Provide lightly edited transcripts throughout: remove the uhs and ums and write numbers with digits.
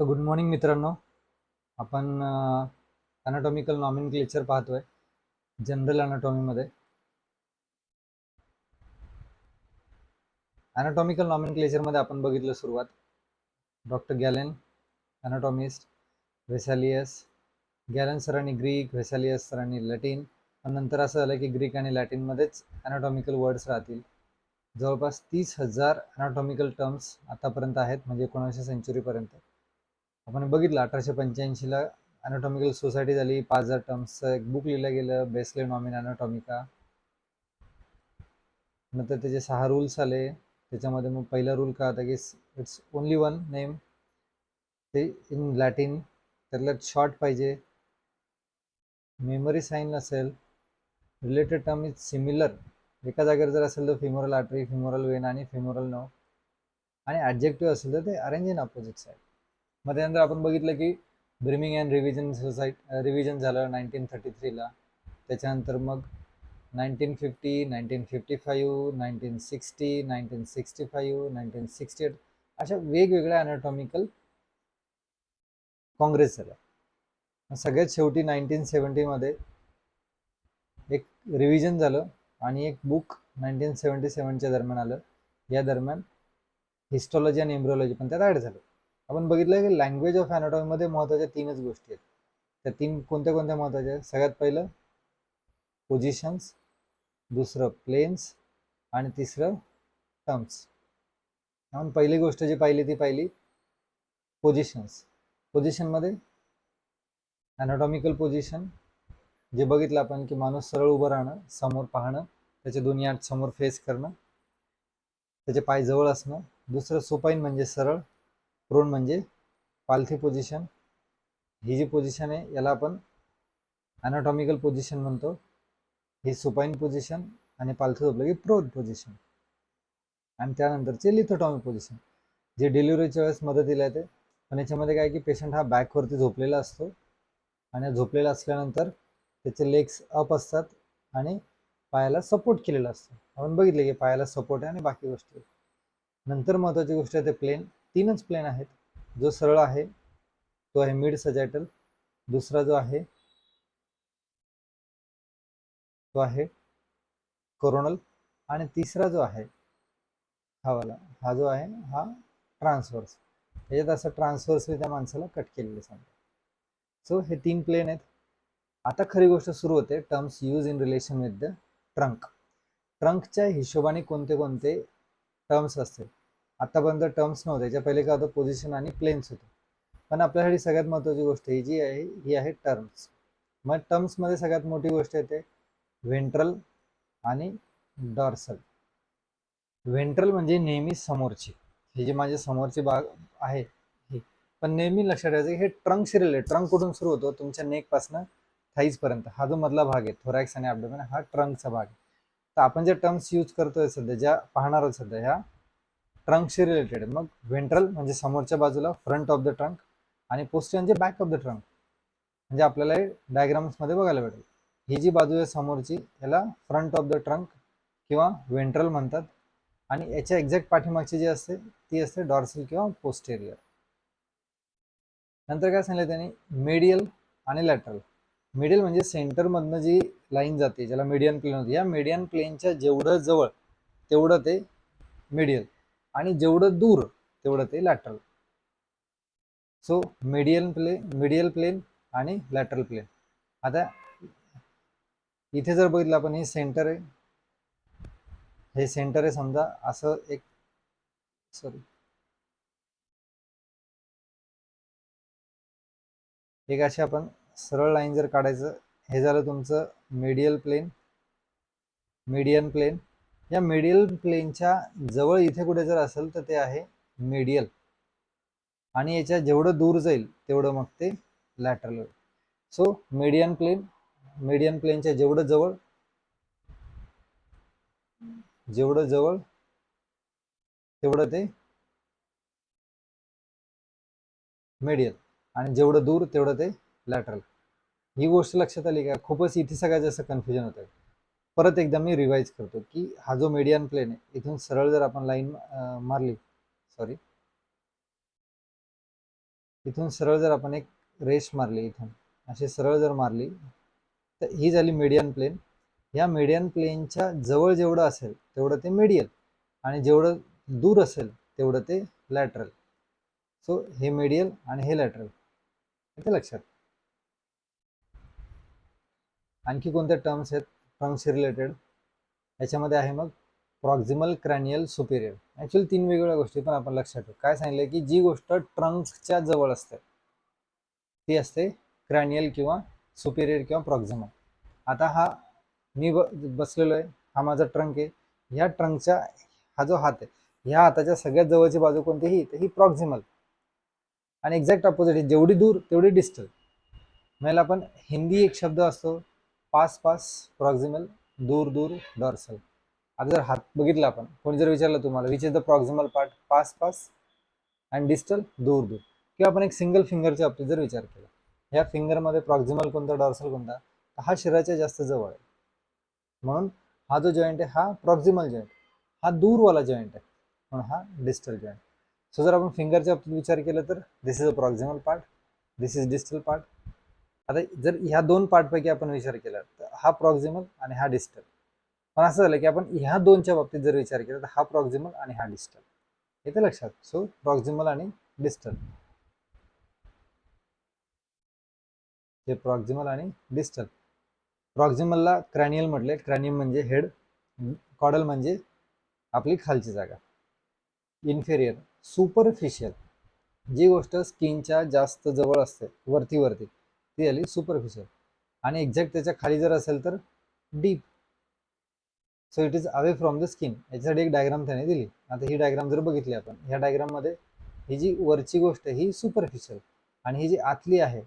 तर good morning मित्रांनो. आपण अनाटॉमिकल नॉमेनक्लेचर पाहतोय जनरल अनाटॉमीमध्ये. अनाटॉमिकल नॉमेनक्लेचरमध्ये आपण बघितलं सुरुवात डॉक्टर गॅलेन अनाटॉमिस्ट, व्हेसालियस. गॅलेन सरांनी ग्रीक, व्हेसालियस सरांनी लॅटिन. पण नंतर असं झालं की ग्रीक आणि लॅटिनमध्येच अनाटॉमिकल वर्ड्स राहतील. जवळपास 30,000 अनाटॉमिकल टर्म्स आतापर्यंत आहेत, म्हणजे 19व्या सेंचुरीपर्यंत. आपण बघितलं 1885ला अनाटॉमिकल सोसायटी झाली. 5,000 टर्म्सचं एक बुक लिहिलं गेलं, बेसले नॉमिन अनाटॉमिका. नंतर त्याचे 6 रूल्स आले. त्याच्यामध्ये मग पहिला रूल काय होता की इट्स ओनली वन नेम, ते इन लॅटिन, त्यातलं शॉर्ट पाहिजे, मेमरी साईन नसेल, रिलेटेड टर्म इज सिमिलर, एका जागेवर जर असेल तर फिमोरल आर्टरी, फिमोरल वेन आणि फिमोरल नर्व, आणि ॲडजेक्टिव्ह असेल तर ते अरेंज इन अपोजिट साईड. मग त्यानंतर आपण बघितलं की ब्रिमिंगहॅम रिव्हिजन झालं 1933ला. त्याच्यानंतर मग 1950, 1955, 1960, 1965, 1968 अशा वेगवेगळ्या अनाटॉमिकल काँग्रेस झाल्या. सगळ्यात शेवटी 1970मध्ये एक रिव्हिजन झालं आणि एक बुक 1977च्या दरम्यान आलं. या दरम्यान हिस्टॉलॉजी आणि एम्ब्रिओलॉजी पण त्यात ॲड झालं. आपण बघितलं की लँग्वेज ऑफ अनाटॉमीमध्ये महत्त्वाच्या 3च गोष्टी आहेत. त्या 3 कोणत्या कोणत्या महत्त्वाच्या आहेत? सगळ्यात पहिलं पोझिशन्स, दुसरं प्लेन्स आणि तिसरं टर्म्स. आपण पहिली गोष्ट जी पाहिली ती पाहिली पोझिशन्स. पोझिशनमध्ये अनाटॉमिकल पोझिशन जे बघितलं आपण की माणूस सरळ उभं राहणं, समोर पाहणं, त्याचे दोन्ही हात समोर फेस करणं, त्याचे पाय जवळ असणं. दुसरं सुपाईन म्हणजे सरळ, प्रोन म्हणजे पालथी पोझिशन. ही जी पोझिशन आहे याला आपण अनाटॉमिकल पोझिशन म्हणतो. ही सुपाईन पोझिशन आणि पालथी झोपलं की प्रोन पोझिशन. आणि त्यानंतरचे लिथोटॉमी पोझिशन जे डिलिव्हरीच्या वेळेस मदतीला येते. पण याच्यामध्ये काय की पेशंट हा बॅकवरती झोपलेला असतो आणि झोपलेला असल्यानंतर त्याचे लेग्स अप असतात आणि पायाला सपोर्ट केलेला असतो. आपण बघितले की पायाला सपोर्ट आहे आणि बाकी गोष्टी. नंतर महत्त्वाची गोष्ट आहे ते प्लेन. 3च प्लेन आहेत. जो सरळ आहे तो आहे मिड सजॅटल, दुसरा जो आहे तो आहे कोरोनल, आणि तिसरा जो आहे हा वाला, हा जो आहे हा ट्रान्सवर्स. याच्यात असं ट्रान्सवर्सली त्या माणसाला कट केलेलं सांगतो. सो हे 3 प्लेन आहेत. आता खरी गोष्ट सुरू होते, terms use in relation with the trunk. ट्रंकच्या हिशोबाने कोणते कोणते टर्म्स असतील. आतापर्यंत टर्म्स नव्हते, त्याच्या पहिले काय होतं, पोझिशन आणि प्लेन्स होते. पण आपल्यासाठी सगळ्यात महत्त्वाची गोष्ट ही जी आहे ही आहे टर्म्स. मग टर्म्समध्ये सगळ्यात मोठी गोष्ट येते व्हेंट्रल आणि डॉर्सल. व्हेंट्रल म्हणजे नेहमी समोरची, हे जे माझे समोरची भाग आहे हे. पण नेहमी लक्षात ठेवायचं हे ट्रंकशी रिलेटेड. ट्रंक कुठून सुरू होतो? तुमच्या नेक पासून थाईज पर्यंत हा जो मधला भाग आहे थोरॅक्स आणि ॲब्डोमेन, हा ट्रंकचा भाग आहे. तर आपण जे टर्म्स यूज करतोय सध्या, ज्या पाहणार आहोत सध्या, ह्या ट्रंकशी रिलेटेड. मग व्हेंट्रल म्हणजे समोरच्या बाजूला, फ्रंट ऑफ द ट्रंक, आणि पोस्टीरियर म्हणजे बॅक ऑफ द ट्रंक. म्हणजे आपल्याला डायग्राम्स मध्ये बघायला भेटेल. ही जी बाजू आहे समोरची याला फ्रंट ऑफ द ट्रंक किंवा व्हेंट्रल म्हणतात, आणि याच्या एक्झॅक्ट पाठीमागची जी असते ती असते डॉर्सल किंवा पोस्टेरियर. नंतर काय सांगितलं त्यांनी, मीडियल आणि लॅटरल. मीडियल म्हणजे सेंटर मधनं जी लाईन जाते ज्याला मीडियन प्लेन होते, या मीडियन प्लेनच्या जेवढं जवळ तेवढं ते मीडियल, आणि जेवढं दूर तेवढं ते लॅटरल. सो मीडियल प्लेन आणि लॅटरल प्लेन. आता इथे जर बघितलं आपण, हे सेंटर आहे, हे सेंटर आहे समजा असं एक, सॉरी, एक अशी आपण सरळ लाईन जर काढायचं, हे झालं तुमचं मीडियल प्लेन, मीडियन प्लेन. या मीडियल प्लेनच्या जवळ इथे कुठे जर असेल तर ते आहे मीडियल, आणि याच्या जेवढं दूर जाईल तेवढं मग ते लॅटरल होईल. सो मीडियन प्लेनच्या जेवढं जवळ तेवढं ते मीडियल, आणि जेवढं दूर तेवढं ते लॅटरल. ही गोष्ट लक्षात आली का? खूपच इथे सगळ्यात जास्त कन्फ्युजन होतं. परत एकदा मी रिवाइज करतो की हा जो मीडियन प्लेन आहे, इथून सरळ जर आपण लाईन मारली, सॉरी, इथून सरळ जर आपण एक रेष मारली, इथून अशी सरळ जर मारली तर ही झाली मीडियन प्लेन. या मीडियन प्लेनच्या जवळ जेवढं असेल तेवढं ते मीडियल, आणि जेवढं दूर असेल तेवढं ते लॅटरल. सो हे मीडियल आणि हे लॅटरल, इथे लक्षात. आणखी कोणत्या टर्म्स आहेत ट्रंक्सशी रिलेटेड? याच्यामध्ये आहे मग प्रॉक्सिमल क्रॅनियल सुपेरियर. ॲक्च्युअली 3 वेगवेगळ्या गोष्टी, पण आपण लक्षात ठेवू. काय सांगितलं की जी गोष्ट ट्रंक्सच्या जवळ असते ती असते क्रॅनियल किंवा सुपेरियर किंवा प्रॉक्सिमल. आता हा मी बसलेलो आहे, हा माझा ट्रंक आहे. ह्या ट्रंकच्या हा जो हात आहे, ह्या हाताच्या सगळ्यात जवळची बाजू कोणती? ही प्रॉक्सिमल. आणि एक्झॅक्ट अपोजिट, जेवढी दूर तेवढी डिस्टल. म्हणजे आपण हिंदी एक शब्द असतो पास पास प्रॉक्सिमल, दूर दूर डॉर्सल. आता जर हात बघितला आपण, कोणी जर विचारलं तुम्हाला which is the proximal part, pass pass and distal दूर दूर. किंवा आपण एक सिंगल फिंगरच्या बाबतीत जर विचार केला, ह्या फिंगरमध्ये प्रॉक्सिमल कोणता, डॉर्सल कोणता? हा शरीराच्या जास्त जवळ आहे, म्हणून हा जो जॉईंट आहे हा प्रॉक्सिमल जॉईंट. हा दूरवाला जॉईंट आहे म्हणून हा डिस्टल जॉईंट. सो जर आपण फिंगरच्या बाबतीत विचार केला तर this is a proximal part, this is distal part. आता जर ह्या दोन पार्टपैकी आपण विचार केला तर हा प्रॉक्सिमल आणि हा डिस्टल. पण असं झालं की आपण ह्या दोनच्या बाबतीत जर विचार केला तर हा प्रॉक्सिमल आणि हा डिस्टल, येते लक्षात. सो प्रॉक्सिमल आणि डिस्टल, हे प्रॉक्सिमल आणि डिस्टल. प्रॉक्सिमलला क्रॅनियल म्हटले, क्रॅनियम म्हणजे हेड, कॉडल म्हणजे आपली खालची जागा. इन्फेरियर सुपरफिशियल, जी गोष्ट स्किनच्या जास्त जवळ असते, वरती वरती, ती झाली सुपरफिशियल. आणि एक्झॅक्ट त्याच्या खाली जर असेल तर deep. So it is away from the skin. याच्यासाठी एक डायग्राम त्याने दिली. आता ही डायग्राम जर बघितली आपण, ह्या डायग्राम मध्ये ही जी वरची गोष्ट ही सुपरफिशियल, आणि ही जी आतली आहे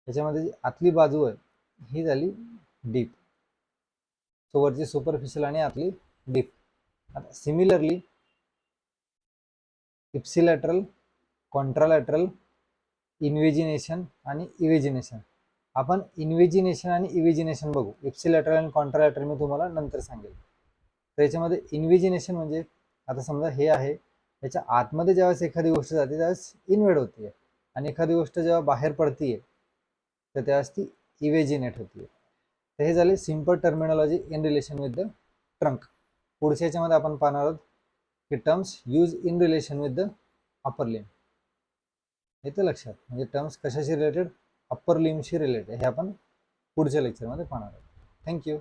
त्याच्यामध्ये जी आतली बाजू आहे ही झाली डीप. सो वरची सुपरफिशियल आणि आतली डीप. आता सिमिलरली इप्सिलॅटरल, कॉन्ट्रालॅटरल, इन्व्हेजिनेशन आणि इव्हेजिनेशन. आपण इन्व्हेजिनेशन आणि इव्हेजिनेशन बघू. इप्सिलॅटरल आणि कॉन्ट्रालॅटरल मी तुम्हाला नंतर सांगेल. त्याच्यामध्ये इन्व्हेजिनेशन म्हणजे, आता समजा हे आहे, याच्या आतमध्ये ज्यावेळेस एखादी गोष्ट जाते त्यावेळेस इन्व्हेड होतीये, आणि एखादी गोष्ट जेव्हा बाहेर पडतीये तर त्यावेळेस ती इव्हेजिनेट होतीये. तर हे झाले simple terminology in relation with the trunk. पुढच्या याच्यामध्ये आपण पाहणार आहोत की terms use in relation with the upper लिम. येतं लक्षात, म्हणजे टर्म्स कशाशी रिलेटेड? Upper लिमशी related. हे आपण पुढच्या लेक्चरमध्ये पाहणार आहोत. थँक्यू.